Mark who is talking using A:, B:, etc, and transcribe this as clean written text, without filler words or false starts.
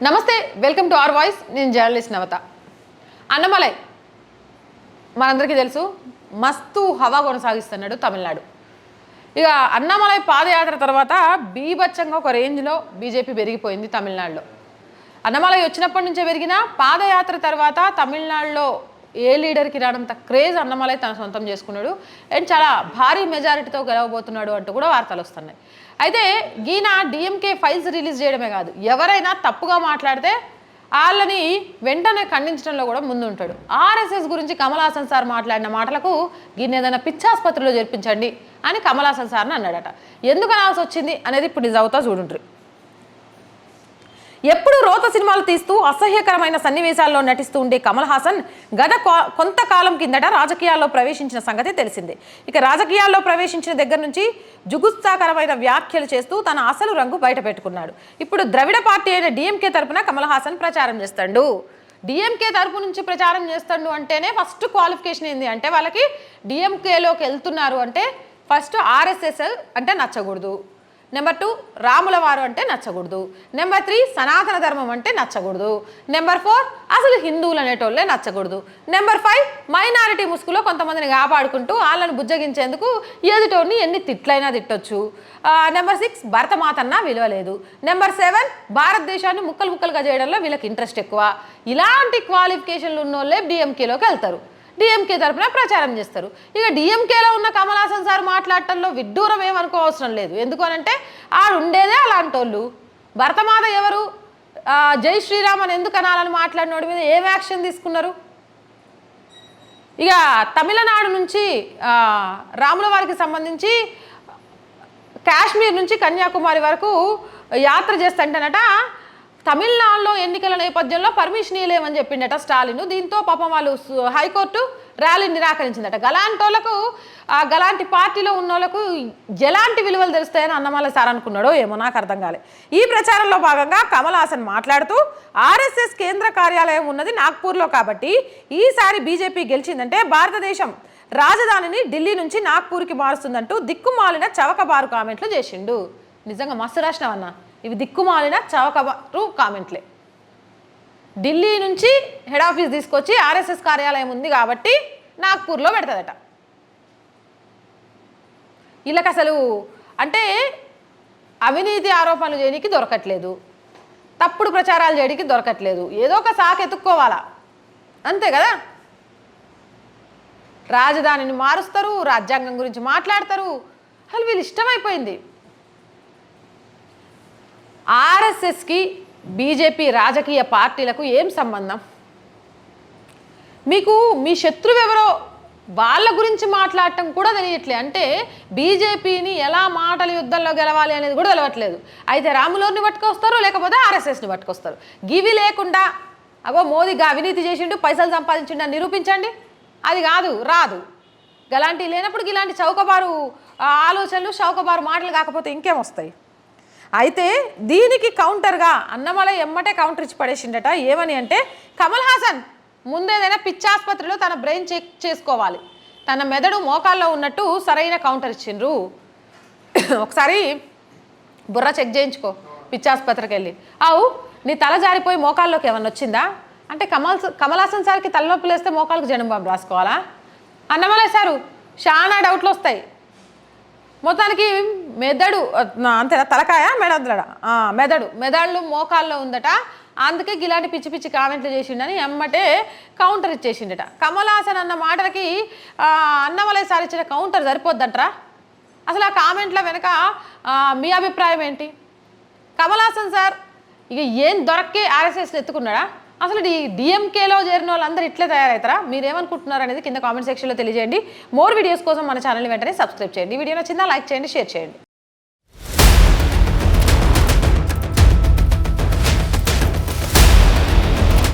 A: నమస్తే, welcome to our voice. నేను journalist నవత. అన్నమలై మనందరికీ తెలుసు, మస్తు హవా కొనసాగిస్తున్నాడు తమిళనాడు. ఇక అన్నమలై పాదయాత్ర తర్వాత బీభత్సంగా ఒక రేంజ్లో బీజేపీ పెరిగిపోయింది తమిళనాడులో. అన్నమలై వచ్చినప్పటి నుంచే పెరిగిన పాదయాత్ర తర్వాత తమిళనాడులో ఏ లీడర్కి రానంత క్రేజ్ అన్నమలై తన సొంతం చేసుకున్నాడు. అండ్ చాలా భారీ మెజారిటీతో గెలవబోతున్నాడు అంటూ కూడా వార్తలు వస్తున్నాయి. అయితే ఈయన డిఎంకే ఫైల్స్ రిలీజ్ చేయడమే కాదు, ఎవరైనా తప్పుగా మాట్లాడితే వాళ్ళని వెంటనే ఖండించడంలో కూడా ముందు ఉంటాడు. ఆర్ఎస్ఎస్ గురించి కమల్ హాసన్ సార్ మాట్లాడిన మాటలకు ఈయన ఏదైనా పిచ్చాసుపత్రిలో చేర్పించండి అని కమల్ హాసన్ సార్ని అన్నాడట. ఎందుకు అనాల్సి వచ్చింది అనేది ఇప్పుడు నిజ అవుతా చూడుండ్రి. ఎప్పుడు రోత సినిమాలు తీస్తూ అసహ్యకరమైన సన్నివేశాల్లో నటిస్తూ ఉండే కమల్ హాసన్ గత కొంతకాలం కిందట రాజకీయాల్లో ప్రవేశించిన సంగతి తెలిసిందే. ఇక రాజకీయాల్లో ప్రవేశించిన దగ్గర నుంచి జుగుత్సాకరమైన వ్యాఖ్యలు చేస్తూ తన అసలు రంగు బయట పెట్టుకున్నాడు. ఇప్పుడు ద్రవిడ పార్టీ అయిన డిఎంకే తరపున కమల్ హాసన్ ప్రచారం చేస్తాడు. డిఎంకే తరపు నుంచి ప్రచారం చేస్తాడు అంటేనే ఫస్ట్ క్వాలిఫికేషన్ ఏంది అంటే, వాళ్ళకి డిఎంకేలోకి వెళ్తున్నారు అంటే ఫస్ట్ ఆర్ఎస్ఎస్ అంటే నచ్చకూడదు, నెంబర్ 2 రాముల వారు అంటే నచ్చకూడదు, నెంబర్ 3 సనాతన ధర్మం అంటే నచ్చకూడదు, నెంబర్ 4 అసలు హిందువులు అనేటోళ్ళే నచ్చకూడదు, నెంబర్ 5 మైనారిటీ ముసుగులో కొంతమందిని కాపాడుకుంటూ వాళ్ళని బుజ్జగించేందుకు ఎదుటోని ఎన్ని తిట్లైనా తిట్టొచ్చు, నెంబర్ 6 భరతమాతన్నా విలువ లేదు, నెంబర్ 7 భారతదేశాన్ని ముక్కలు ముక్కలుగా చేయడంలో వీళ్ళకి ఇంట్రెస్ట్ ఎక్కువ. ఇలాంటి క్వాలిఫికేషన్లు ఉన్నోళ్ళే డిఎంకేలోకి వెళ్తారు, డిఎంకే తరపున ప్రచారం చేస్తారు. ఇక డిఎంకేలో ఉన్న కమల్ హాసన్ సార్ మాట్లాడటంలో విడ్డూరం ఏమనుకో అవసరం లేదు. ఎందుకు అనంటే ఆడు ఉండేదే అలాంటి వాళ్ళు. భరతమాత ఎవరు, జై శ్రీరామ్ అని ఎందుకు అనాలని మాట్లాడినోడి మీద ఏం యాక్షన్ తీసుకున్నారు? ఇక తమిళనాడు నుంచి రాముల వారికి సంబంధించి కాశ్మీర్ నుంచి కన్యాకుమారి వరకు యాత్ర చేస్తుంటేనట తమిళనాడులో ఎన్నికల నేపథ్యంలో పర్మిషన్ ఇవ్వలేమని చెప్పిండట స్టాలిన్. దీంతో పాపం వాళ్ళు హైకోర్టు ర్యాలీని నిరాకరించిందట. గలాంటోళ్లకు గలాంటి పార్టీలో ఉన్న వాళ్ళకు ఎలాంటి విలువలు తెలుస్తాయని అన్నమలై సార్ అనుకున్నాడో ఏమో, నాకు అర్థం కాలే. ఈ ప్రచారంలో భాగంగా కమల్ హాసన్ మాట్లాడుతూ ఆర్ఎస్ఎస్ కేంద్ర కార్యాలయం ఉన్నది నాగ్పూర్లో కాబట్టి ఈసారి బీజేపీ గెలిచిందంటే భారతదేశం రాజధానిని ఢిల్లీ నుంచి నాగ్పూర్కి మారుస్తుందంటూ దిక్కుమాలిన చవకబారు కామెంట్లు చేసిండు. నిజంగా మస్తు రాసినావన్నా, ఇవి దిక్కుమాలిన చవకబారు కామెంట్లే. ఢిల్లీ నుంచి హెడ్ ఆఫీస్ తీసుకొచ్చి ఆర్ఎస్ఎస్ కార్యాలయం ఉంది కాబట్టి నాగ్పూర్లో పెడతాదట. వీళ్ళకి అసలు అంటే అవినీతి ఆరోపణలు చేయడానికి దొరకట్లేదు, తప్పుడు ప్రచారాలు చేయడానికి దొరకట్లేదు, ఏదో ఒక సాకు ఎత్తుక్కోవాలా, అంతే కదా. రాజధానిని మారుస్తారు, రాజ్యాంగం గురించి మాట్లాడతారు, అసలు వీళ్ళు ఇష్టమైపోయింది. ఆర్ఎస్ఎస్కి బీజేపీ రాజకీయ పార్టీలకు ఏం సంబంధం? మీకు మీ శత్రువు ఎవరో వాళ్ళ గురించి మాట్లాడటం కూడా తెలియట్లే. అంటే బీజేపీని ఎలా మాటల యుద్ధంలో గెలవాలి అనేది కూడా తెలియట్లేదు. అయితే రాములోని పట్టుకొస్తారు, లేకపోతే ఆర్ఎస్ఎస్ని పట్టుకొస్తారు. గివి లేకుండా అగో మోదీగా అవినీతి చేసిండు, పైసలు సంపాదించిండు అని నిరూపించండి, అది కాదు, రాదు. గలాంటి లేనప్పుడు ఇలాంటి చౌకబారు ఆలోచనలు, చౌకబారు మాటలు కాకపోతే ఇంకేం వస్తాయి? అయితే దీనికి కౌంటర్గా అన్నమలై ఎమ్మటే కౌంటర్ ఇచ్చి పడేసిండట. ఏమని అంటే, కమల్ హాసన్ ముందేదైనా పిచ్చాసుపత్రిలో తన బ్రెయిన్ చెక్ చేసుకోవాలి, తన మెదడు మోకాల్లో ఉన్నట్టు సరైన కౌంటర్ ఇచ్చిండ్రు. ఒకసారి బుర్ర చెక్ చేయించుకో పిచ్చాసుపత్రికి వెళ్ళి. అవు నీ తల జారిపోయి మోకాల్లోకి ఏమన్నా వచ్చిందా అంటే కమల్ హాసన్ సార్కి తలనొప్పులు వేస్తే మోకాలకు జనం బాంబు రాసుకోవాలా? అన్నమలై సారు చాలా డౌట్లు వస్తాయి. మొత్తానికి మెదడు అంతేనా, తలకాయ మెదడులడా, మెదళ్ళు మోకాల్లో ఉందట. అందుకే ఇలాంటి పిచ్చి పిచ్చి కామెంట్లు చేసిండని ఎమ్మటే కౌంటర్ ఇచ్చేసిండట. కమల్ హాసన్ అన్న మాటలకి అన్నమలై సార్ ఇచ్చిన కౌంటర్ సరిపోద్దంటరా? అసలు ఆ కామెంట్ల వెనక మీ అభిప్రాయం ఏంటి? కమల్ హాసన్ సార్ ఇక ఏం దొరక్కే ఆర్ఎస్ఎస్ని ఎత్తుకున్నాడా? అసలు డిఎంకేలో చేరిన వాళ్ళందరూ ఇట్లే తయారవుతారా? మీరేమనుకుంటున్నారు అనేది కింద కామెంట్ సెక్షన్లో తెలియజేయండి. మోర్ వీడియోస్ కోసం మన ఛానల్ని వెంటనే సబ్స్క్రైబ్ చేయండి. వీడియో నచ్చిందా లైక్ చేయండి, షేర్ చేయండి.